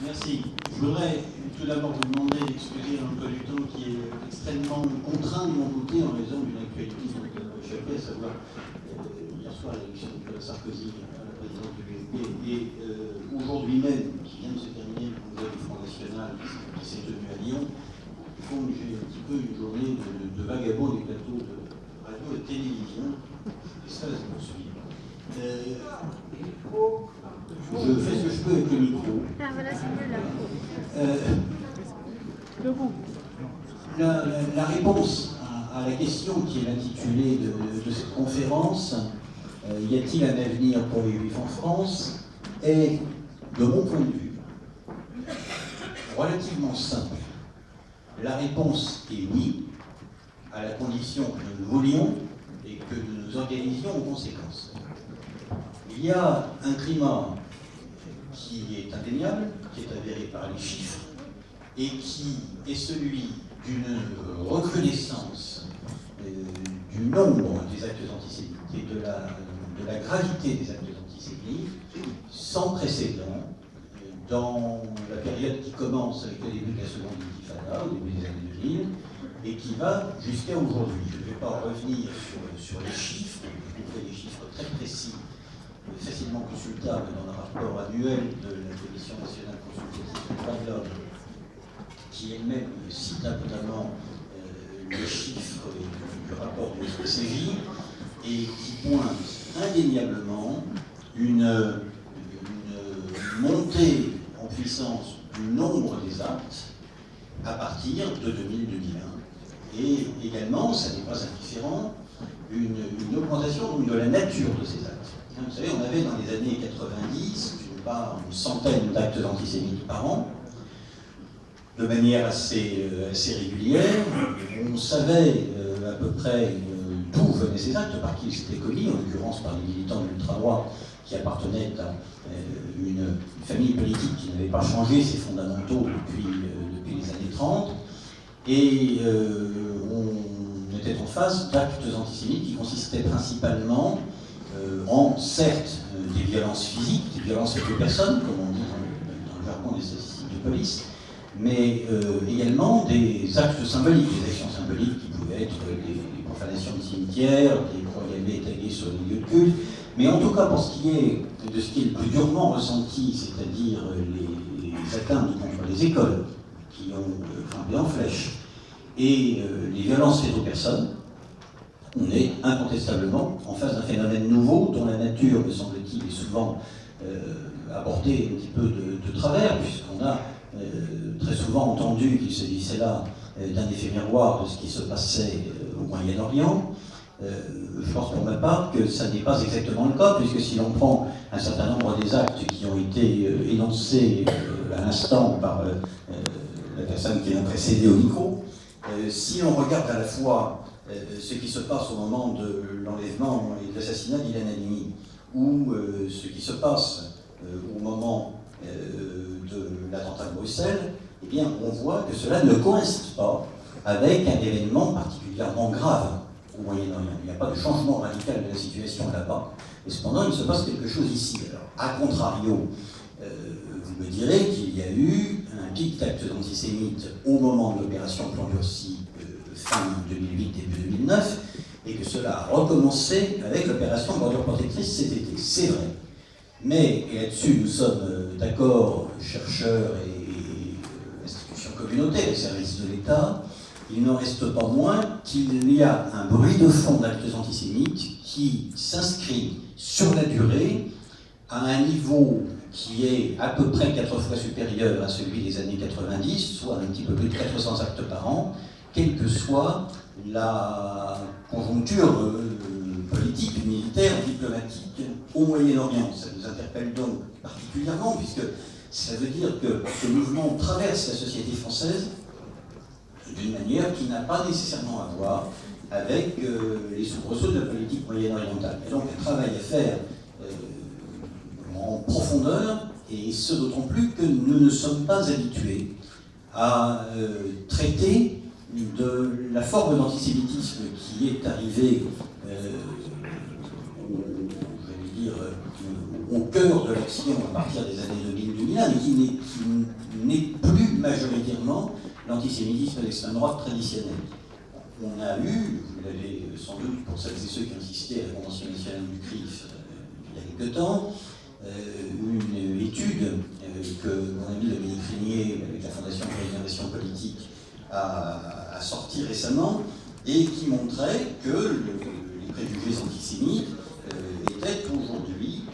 Merci. Je voudrais tout d'abord vous demander d'excuser un peu du temps qui est extrêmement contraint de mon côté en raison d'une actualité dont j'ai appris, à savoir hier soir l'élection de Nicolas Sarkozy à la présidence du BNP et aujourd'hui même, qui vient de se terminer, le congrès du Front National qui s'est tenu à Lyon. Au fond, j'ai un petit peu une journée de vagabond des plateaux de radio et de télévision, et ça se poursuit. Je fais ce que je peux avec le micro. Ah voilà, c'est mieux là. La réponse à la question qui est l'intitulé de cette conférence, y a-t-il un avenir pour les Juifs en France, est, de mon point de vue, relativement simple. La réponse est oui, à la condition que nous le voulions et que nous nous organisions aux conséquences. Il y a un climat qui est indéniable, qui est avéré par les chiffres, et qui est celui d'une recrudescence du nombre des actes antisémites et de la gravité des actes antisémites sans précédent dans la période qui commence avec le début de la seconde intifada, au début des années 2000, et qui va jusqu'à aujourd'hui. Je ne vais pas revenir sur les chiffres, vous trouverez des chiffres très précis, facilement consultables dans le rapport annuel de la Commission nationale consultative des droits de l'homme, qui elle-même cite abondamment les chiffres du rapport du SPCJ et qui pointe indéniablement une montée en puissance du nombre des actes à partir de 2000-2001. Et également, ça n'est pas indifférent, une augmentation de la nature de ces actes. Vous savez, on avait dans les années 90, une centaine d'actes antisémites par an, de manière assez régulière. On savait à peu près d'où venaient ces actes, par qui ils étaient commis, en l'occurrence par les militants de l'ultra-droite qui appartenaient à une famille politique qui n'avait pas changé ses fondamentaux depuis les années 30. Et on était en face d'actes antisémites qui consistaient principalement en, certes, des violences physiques, des violences faites aux personnes, comme on dit dans le jargon des statistiques de police, mais également des actes symboliques, des actions symboliques qui pouvaient être des profanations de cimetières, des croix gammées étalées sur les lieux de culte, mais en tout cas pour ce qui est de ce qui est le plus durement ressenti, c'est-à-dire les atteintes contre les écoles qui ont grimpé en flèche, et les violences faites aux personnes, on est incontestablement en face d'un phénomène nouveau dont la nature, me semble-t-il, est souvent abordée un petit peu de travers, puisqu'on a très souvent entendu qu'il s'agissait là d'un effet miroir de ce qui se passait au Moyen-Orient. Je pense pour ma part que ça n'est pas exactement le cas, puisque si l'on prend un certain nombre des actes qui ont été énoncés à l'instant par la personne qui m'a précédé au micro, si on regarde à la fois ce qui se passe au moment de l'enlèvement et de l'assassinat d'Ilan Halimi, ou ce qui se passe au moment de l'attentat de Bruxelles, eh bien, on voit que cela ne coïncide pas avec un événement particulièrement grave au Moyen-Orient. Il n'y a pas de changement radical de la situation là-bas, et cependant, il se passe quelque chose ici. Alors, à contrario, vous me direz qu'il y a eu un pic d'actes antisémites au moment de l'opération Plan Durci fin 2008, début 2009, et que cela a recommencé avec l'opération Bordure Protectrice cet été. C'est vrai. Mais, et là-dessus nous sommes d'accord, chercheurs et institutions communautaires et services de l'État, il n'en reste pas moins qu'il y a un bruit de fond d'actes antisémites qui s'inscrit sur la durée à un niveau qui est à peu près 4 fois supérieur à celui des années 90, soit un petit peu plus de 400 actes par an, quelle que soit la conjoncture politique, militaire, diplomatique au Moyen-Orient. Ça nous interpelle donc particulièrement, puisque ça veut dire que ce mouvement traverse la société française d'une manière qui n'a pas nécessairement à voir avec les soubresauts de la politique moyen-orientale. Il y a donc un travail à faire en profondeur, et ce d'autant plus que nous ne sommes pas habitués à traiter de la forme d'antisémitisme qui est arrivée au cœur de l'action à partir des années 2000-2010, 2001, mais qui n'est plus majoritairement l'antisémitisme d'extrême droite traditionnel. On a eu, vous l'avez sans doute pour celles et ceux qui ont assisté à la Convention nationale du CRIF il y a quelque temps, une étude que mon ami Dominique Régnier, avec la Fondation pour l'innovation politique, a sorti récemment, et qui montrait que les préjugés antisémites étaient aujourd'hui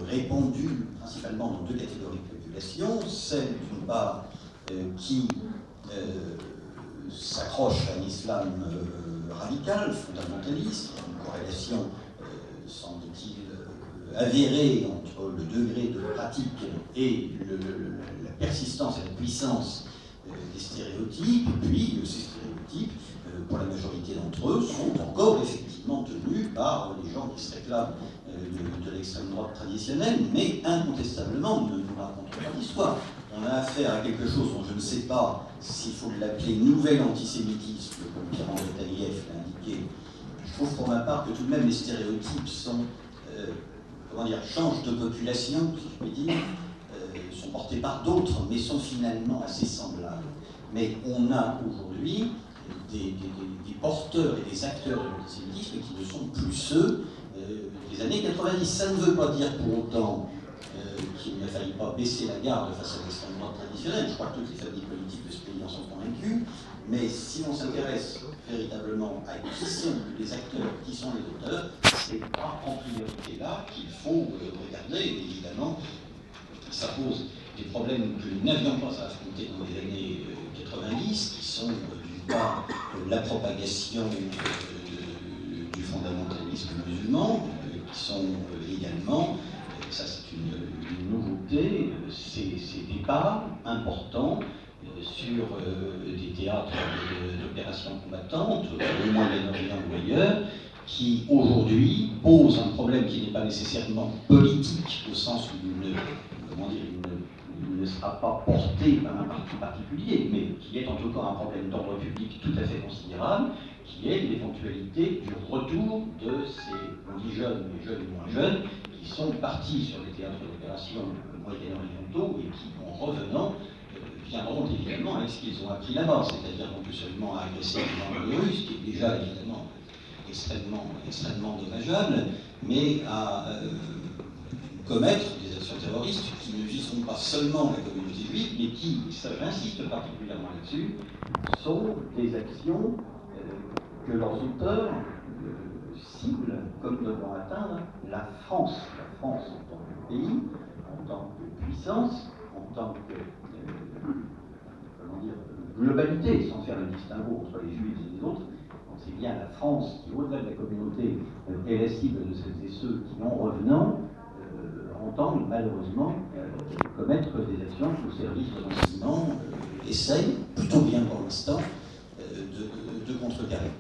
répandus principalement dans deux catégories de population, celle d'une part qui s'accroche à un islam radical, fondamentaliste, il y a une corrélation, semble-t-il, avérée entre le degré de pratique et la persistance et la puissance des stéréotypes, et puis ces stéréotypes, pour la majorité d'entre eux, sont encore effectivement tenus par les gens qui se réclament de l'extrême droite traditionnelle, mais incontestablement, ne nous racontons pas d'histoire. On a affaire à quelque chose dont je ne sais pas s'il faut l'appeler nouvel antisémitisme, comme Pierre Taguieff l'a indiqué. Je trouve pour ma part que tout de même les stéréotypes sont, changent de population, si je puis dire, sont portés par d'autres, mais sont finalement assez semblables. Mais on a aujourd'hui des porteurs et des acteurs de l'antisémitisme qui ne sont plus ceux des années 90. Ça ne veut pas dire pour autant qu'il ne fallait pas baisser la garde face à l'extrême droite traditionnelle. Je crois que toutes les familles politiques de ce pays en sont convaincues. Mais si on s'intéresse véritablement à qui sont les acteurs, qui sont les auteurs, c'est pas en priorité là qu'il faut regarder. Et évidemment, ça pose des problèmes que nous n'avions pas à affronter dans les années 90, qui sont d'une part la propagation du fondamentalisme musulman, qui sont également, ça c'est une nouveauté, ces débats importants sur des théâtres d'opérations combattantes, au Moyen-Orient ou ailleurs, qui aujourd'hui posent un problème qui n'est pas nécessairement politique, au sens où il ne sera pas porté par un parti particulier, mais qui est en tout cas un problème d'ordre public tout à fait considérable, qui est l'éventualité du retour de ces jeunes, mais jeunes et moins jeunes, qui sont partis sur les théâtres d'opération moyen-orientaux et qui, en revenant, viendront évidemment avec ce qu'ils ont appris là-bas, c'est-à-dire non plus seulement à agresser les langues russes, qui est déjà évidemment extrêmement dommageable, mais à commettre des actions terroristes qui ne viseront pas seulement la communauté juive, mais qui, ça j'insiste particulièrement là-dessus, sont des actions que leurs auteurs ciblent comme devant atteindre la France en tant que pays, en tant que puissance, en tant que globalité, sans faire le distinguo entre les juifs et les autres. Donc c'est bien la France qui, au-delà de la communauté, est la cible de celles et ceux qui, en revenant, entendent malheureusement commettre des actions que le service de renseignement essaye, plutôt bien pour l'instant, de contrecarrer.